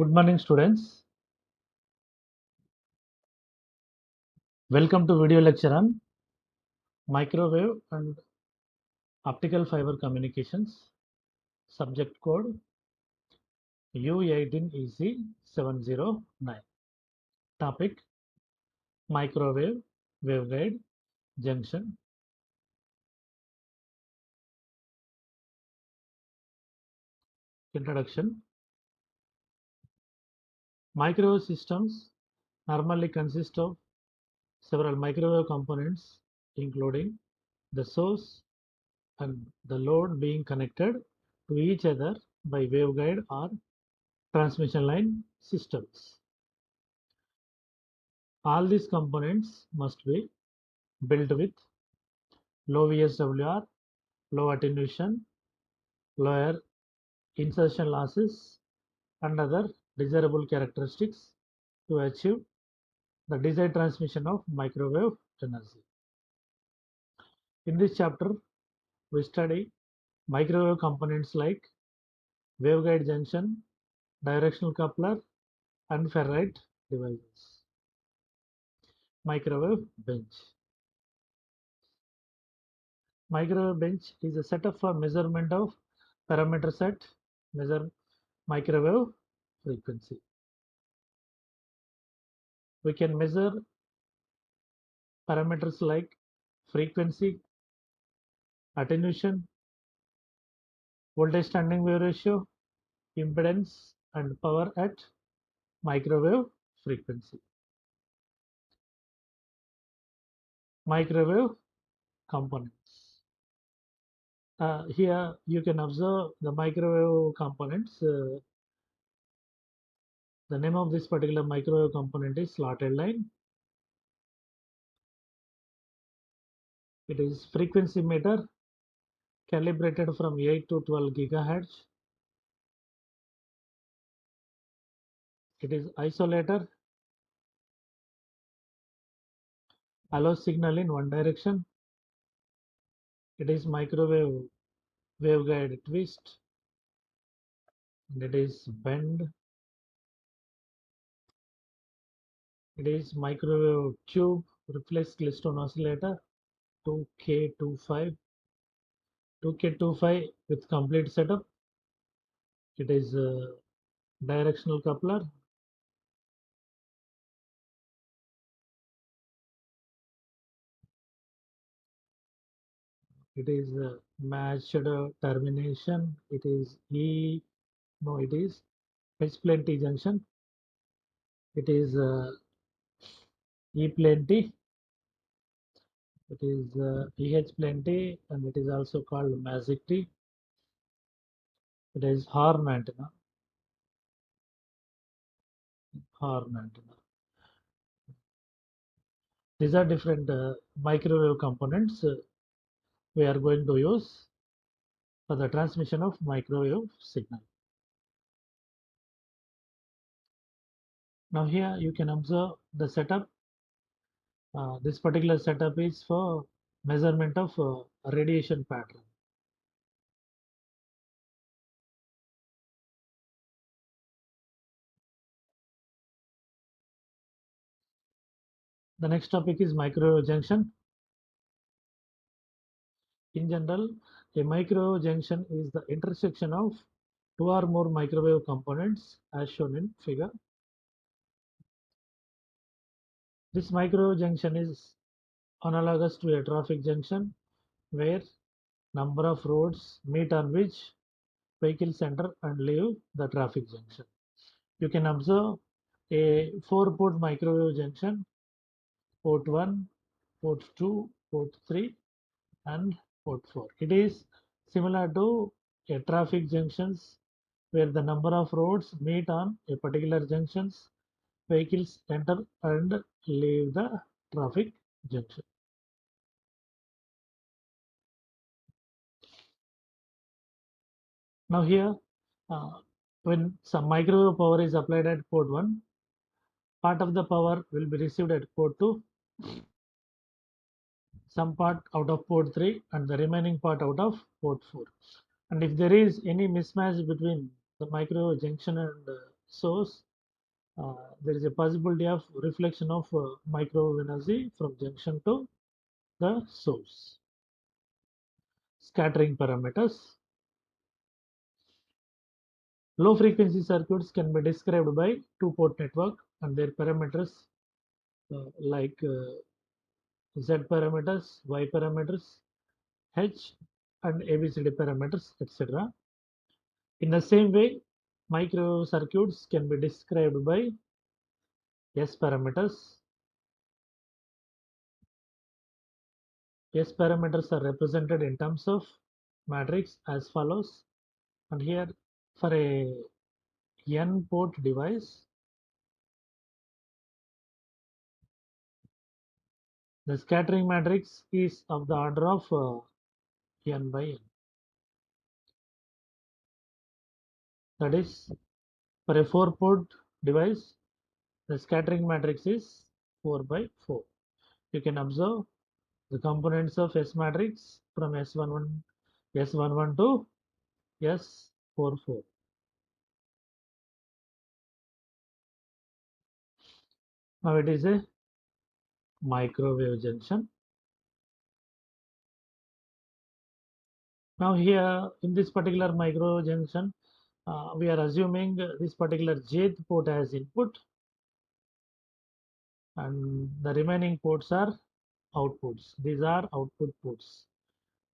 Good morning, students. Welcome to video lecture on microwave and optical fiber communications. Subject code U18EC709. Topic: microwave waveguide junction. Introduction. Microwave systems normally consist of several microwave components, including the source and the load being connected to each other by waveguide or transmission line systems. All these components must be built with low VSWR, low attenuation, lower insertion losses, and other desirable characteristics to achieve the desired transmission of microwave energy. In this chapter, we study microwave components like waveguide junction, directional coupler, and ferrite devices. Microwave bench. Microwave bench is a setup for measurement of parameters at measure microwave frequency. We can measure parameters like frequency, attenuation, voltage standing wave ratio, impedance, and power at microwave frequency. Microwave components. Here you can observe the microwave components. The name of this particular microwave component is slotted line. It is frequency meter calibrated from 8 to 12 gigahertz. It is isolator, allows signal in one direction. It is microwave waveguide twist, and it is bend. It is microwave tube reflex Klystron oscillator 2K25. 2K25 with complete setup. It is a directional coupler. It is matched termination. It is it is H plane T junction. It is E plane T. It is EH plane T, and it is also called magic T. It is horn antenna. Horn antenna. These are different microwave components we are going to use for the transmission of microwave signal. Now here you can observe the setup. This particular setup is for measurement of radiation pattern. The next topic is microwave junction. In general, a microwave junction is the intersection of two or more microwave components as shown in figure. This microwave junction is analogous to a traffic junction where number of roads meet on which vehicles enter and leave the traffic junction. You can observe a 4-port microwave junction, port 1, port 2, port 3, and port 4. It is similar to a traffic junctions where the number of roads meet on a particular junctions, vehicles enter and leave the traffic junction. Now here, when some microwave power is applied at port 1, part of the power will be received at port 2, some part out of port 3, and the remaining part out of port 4. And if there is any mismatch between the microwave junction and source, there is a possibility of reflection of microwave energy from junction to the source. Scattering parameters. Low frequency circuits can be described by two-port network and their parameters like Z parameters, Y parameters, H and ABCD parameters, etc. In the same way, microcircuits can be described by S parameters. S parameters are represented in terms of matrix as follows. And here, for a N port device, the scattering matrix is of the order of N by N. That is, for a 4-port device, the scattering matrix is 4 by 4. You can observe the components of S matrix from S11 to S44. Now it is a microwave junction. Now here in this particular micro junction, we are assuming this particular jth port as input and the remaining ports are outputs. These are output ports.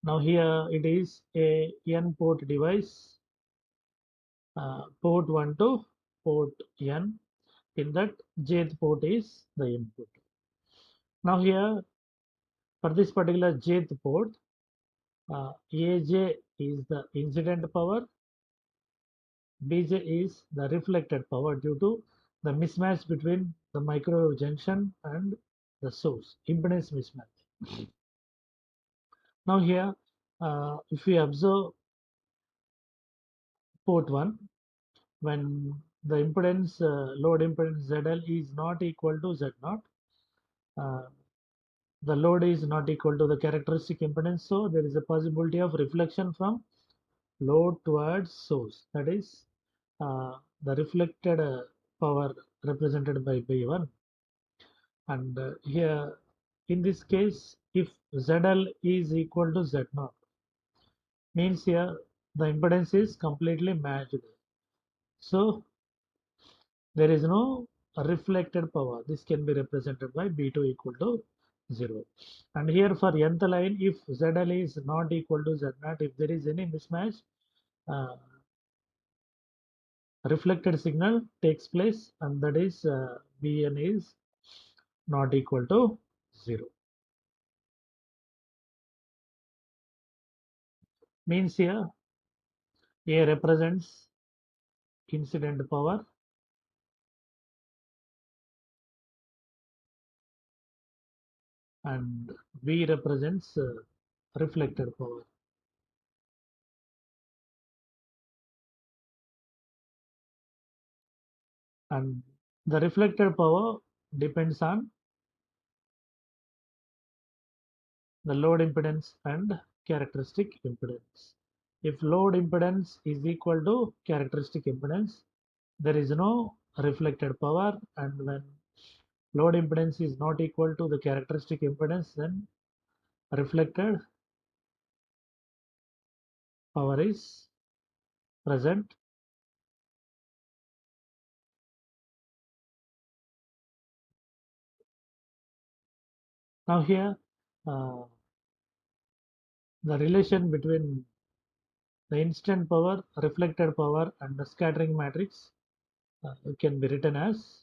Now here it is a N port device, port 1 to port N. In that jth port is the input. Now here for this particular jth port, AJ is the incident power, BJ is the reflected power due to the mismatch between the microwave junction and the source, impedance mismatch. Now here, if we observe port 1, when the impedance, load impedance ZL is not equal to Z0, the load is not equal to the characteristic impedance, so there is a possibility of reflection from load towards source. That is the reflected power represented by B1. And here in this case, if ZL is equal to Z0, means here the impedance is completely matched. So there is no reflected power. This can be represented by B2 equal to 0. And here for nth line, if ZL is not equal to Z0, if there is any mismatch, reflected signal takes place, and that is Bn is not equal to 0. Means here A represents incident power and V represents reflected power. And the reflected power depends on the load impedance and characteristic impedance. If load impedance is equal to characteristic impedance, there is no reflected power, and when load impedance is not equal to the characteristic impedance, then reflected power is present. Now here the relation between the instant power, reflected power and the scattering matrix can be written as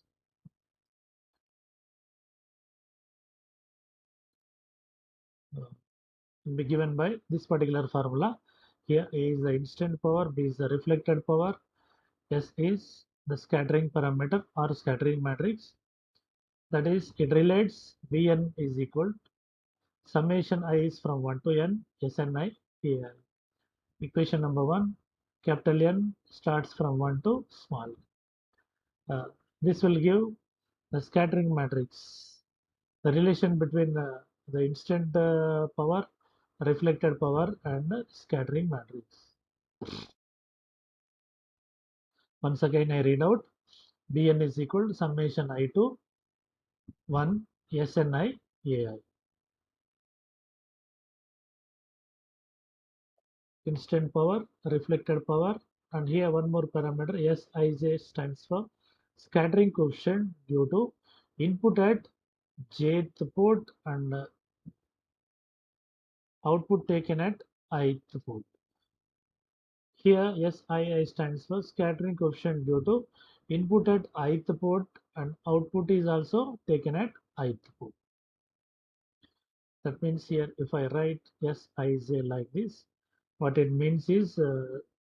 be given by this particular formula. Here A is the instant power, B is the reflected power, S is the scattering parameter or scattering matrix. That is, it relates Bn is equal summation I is from 1 to n, Sni. Here, equation number 1, capital N starts from 1 to small. This will give the scattering matrix, the relation between the instant power, reflected power and scattering matrix. Once again I read out, Bn is equal to summation I to 1 Sni Ai. Instant power, reflected power, and here one more parameter Sij stands for scattering coefficient due to input at jth port and output taken at ith port. Here Sii stands for scattering coefficient due to input at ith port and output is also taken at ith port. That means here if I write Sij like this, what it means is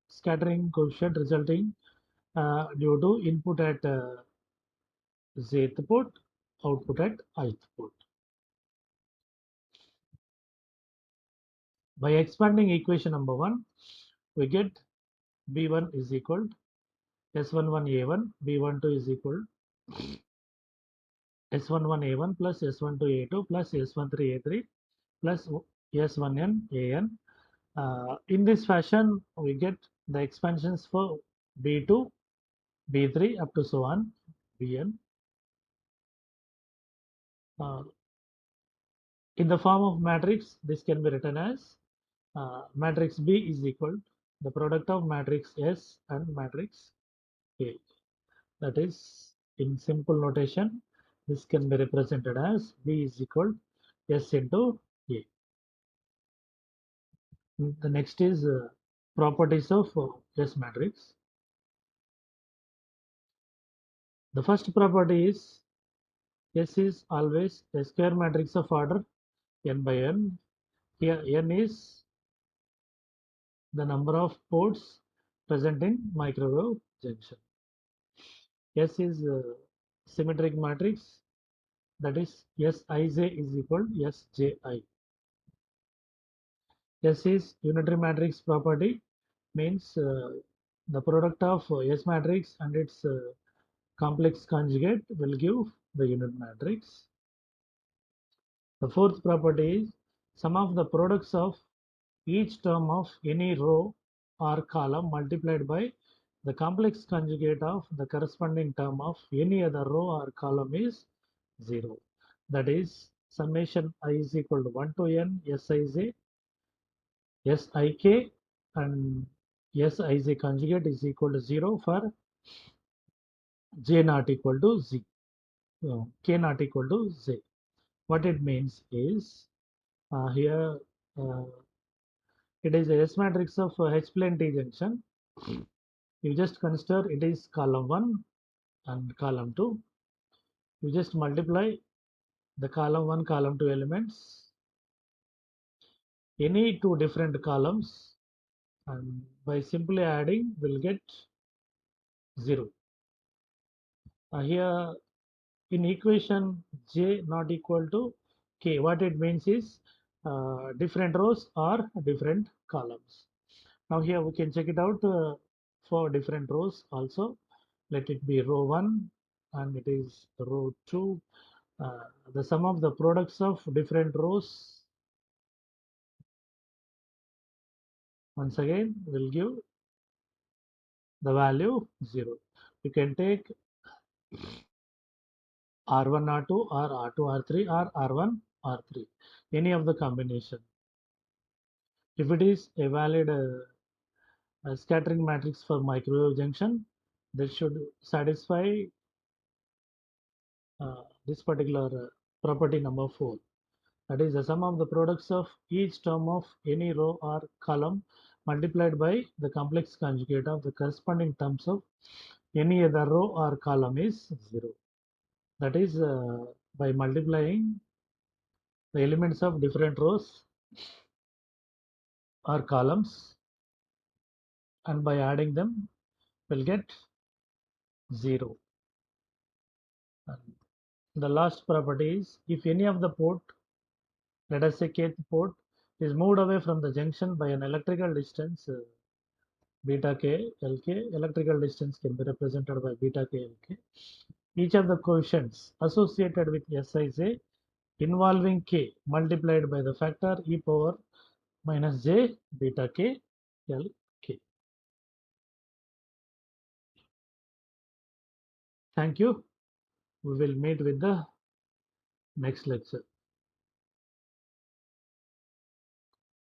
scattering coefficient resulting due to input at jth port, output at ith port. By expanding equation number 1, we get B1 is equal S11A1, B12 is equal S11A1 plus S12A2 plus S13A3 plus S1N AN. In this fashion, we get the expansions for B2, B3 up to so on, Bn. In the form of matrix, this can be written as matrix B is equal the product of matrix S and matrix A. That is, in simple notation, this can be represented as B is equal S into A. The next is properties of S matrix. The first property is S is always a square matrix of order n by n. Here n is the number of ports present in microwave junction. S is a symmetric matrix, that is Sij is equal to Sji. S is unitary matrix property, means the product of S matrix and its complex conjugate will give the unit matrix. The fourth property is sum of the products of each term of any row or column multiplied by the complex conjugate of the corresponding term of any other row or column is 0. That is, summation I is equal to 1 to n Sij, Sik and Sij conjugate is equal to 0 for j not equal to z, k not equal to z. What it means is here uh, it is a S matrix of H plane T junction. You just consider it is column 1 and column 2. You just multiply the column 1, column 2 elements, any two different columns, and by simply adding, we'll get 0. Here in equation J not equal to K, what it means is different rows or different columns. Now here we can check it out for different rows also. Let it be row 1 and it is row 2. The sum of the products of different rows once again will give the value 0. You can take R1 R2 or R2 R3 or R1 R3, any of the combination. If it is a valid scattering matrix for microwave junction, that should satisfy this particular property number 4. That is the sum of the products of each term of any row or column multiplied by the complex conjugate of the corresponding terms of any other row or column is 0. That is by multiplying the elements of different rows or columns and by adding them will get 0. And the last property is if any of the port, let us say kth port, is moved away from the junction by an electrical distance beta k Lk, electrical distance can be represented by beta k Lk. Each of the coefficients associated with Sij involving k multiplied by the factor e power minus j beta k Lk. Thank you. We will meet with the next lecture.